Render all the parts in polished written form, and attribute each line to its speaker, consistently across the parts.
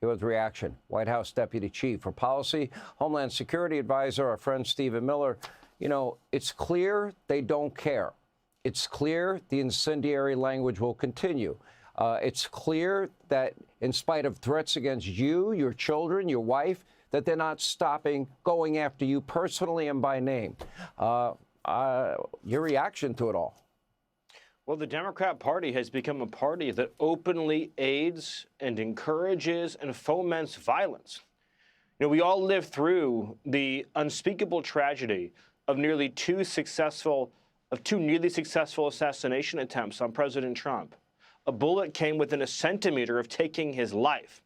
Speaker 1: Here with reaction, White House Deputy Chief for Policy, Homeland Security Advisor, our friend Stephen Miller. You know, it's clear they don't care. It's clear the incendiary language will continue. It's clear that in spite of threats against you, your children, your wife, that they're not stopping going after you personally and by name. Your reaction to it all?
Speaker 2: Well, the Democrat Party has become a party that openly aids and encourages and foments violence. You know, we all lived through the unspeakable tragedy of two nearly successful assassination attempts on President Trump. A bullet came within a centimeter of taking his life.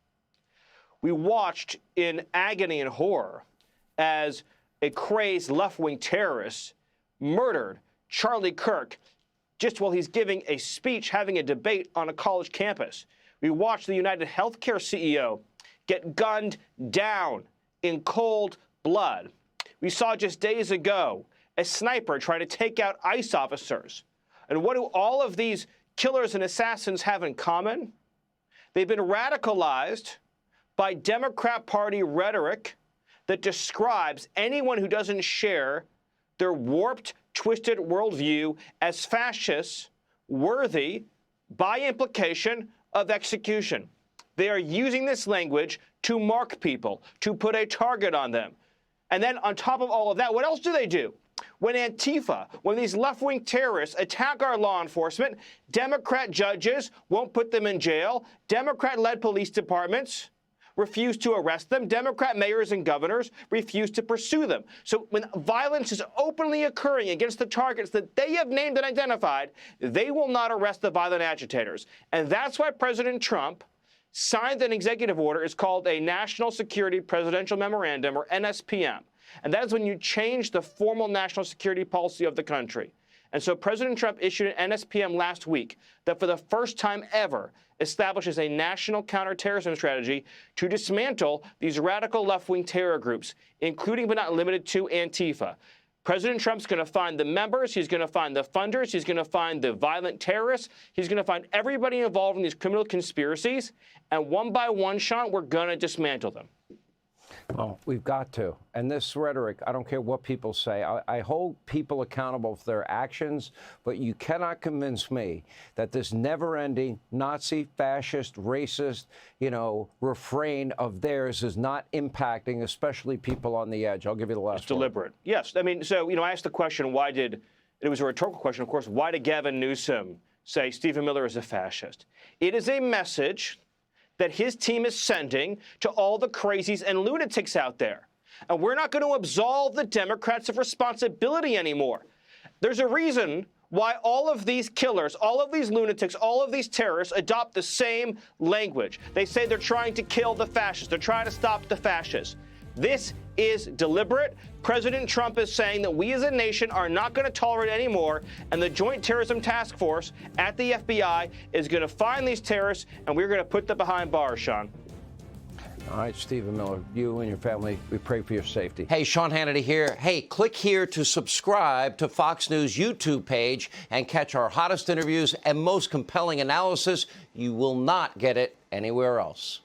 Speaker 2: We watched in agony and horror as a crazed left-wing terrorist murdered Charlie Kirk just while he's giving a speech, having a debate on a college campus. We watched the United Healthcare CEO get gunned down in cold blood. We saw just days ago a sniper try to take out ICE officers. And what do all of these killers and assassins have in common? They've been radicalized by Democrat Party rhetoric that describes anyone who doesn't share their warped, twisted worldview as fascists, worthy, by implication, of execution. They are using this language to mark people, to put a target on them. And then on top of all of that, what else do they do? When Antifa, when these left-wing terrorists attack our law enforcement, Democrat judges won't put them in jail. Democrat-led police departments refuse to arrest them. Democrat mayors and governors refuse to pursue them. So when violence is openly occurring against the targets that they have named and identified, they will not arrest the violent agitators. And that's why President Trump signed an executive order. It's called a National Security Presidential Memorandum, or NSPM. And that is when you change the formal national security policy of the country. And so President Trump issued an NSPM last week that for the first time ever establishes a national counterterrorism strategy to dismantle these radical left-wing terror groups, including but not limited to Antifa. President Trump's going to find the members, he's going to find the funders, he's going to find the violent terrorists, he's going to find everybody involved in these criminal conspiracies, and one by one, Sean, we're going to dismantle them.
Speaker 1: Well, we've got to. And this rhetoric, I don't care what people say. I hold people accountable for their actions, but you cannot convince me that this never-ending Nazi, fascist, racist, refrain of theirs is not impacting, especially people on the edge. I'll give you the last
Speaker 2: It's deliberate. Yes. I mean, so, I asked the question, it was a rhetorical question, of course, why did Gavin Newsom say Stephen Miller is a fascist? It is a message that his team is sending to all the crazies and lunatics out there. And we're not going to absolve the Democrats of responsibility anymore. There's a reason why all of these killers, all of these lunatics, all of these terrorists adopt the same language. They say they're trying to kill the fascists. They're trying to stop the fascists. This is deliberate. President Trump is saying that we as a nation are not going to tolerate anymore, and the Joint Terrorism Task Force at the FBI is going to find these terrorists, and we're going to put them behind bars, Sean.
Speaker 1: All right, Stephen Miller, you and your family, we pray for your safety.
Speaker 3: Hey, Sean Hannity here. Hey, click here to subscribe to Fox News YouTube page and catch our hottest interviews and most compelling analysis. You will not get it anywhere else.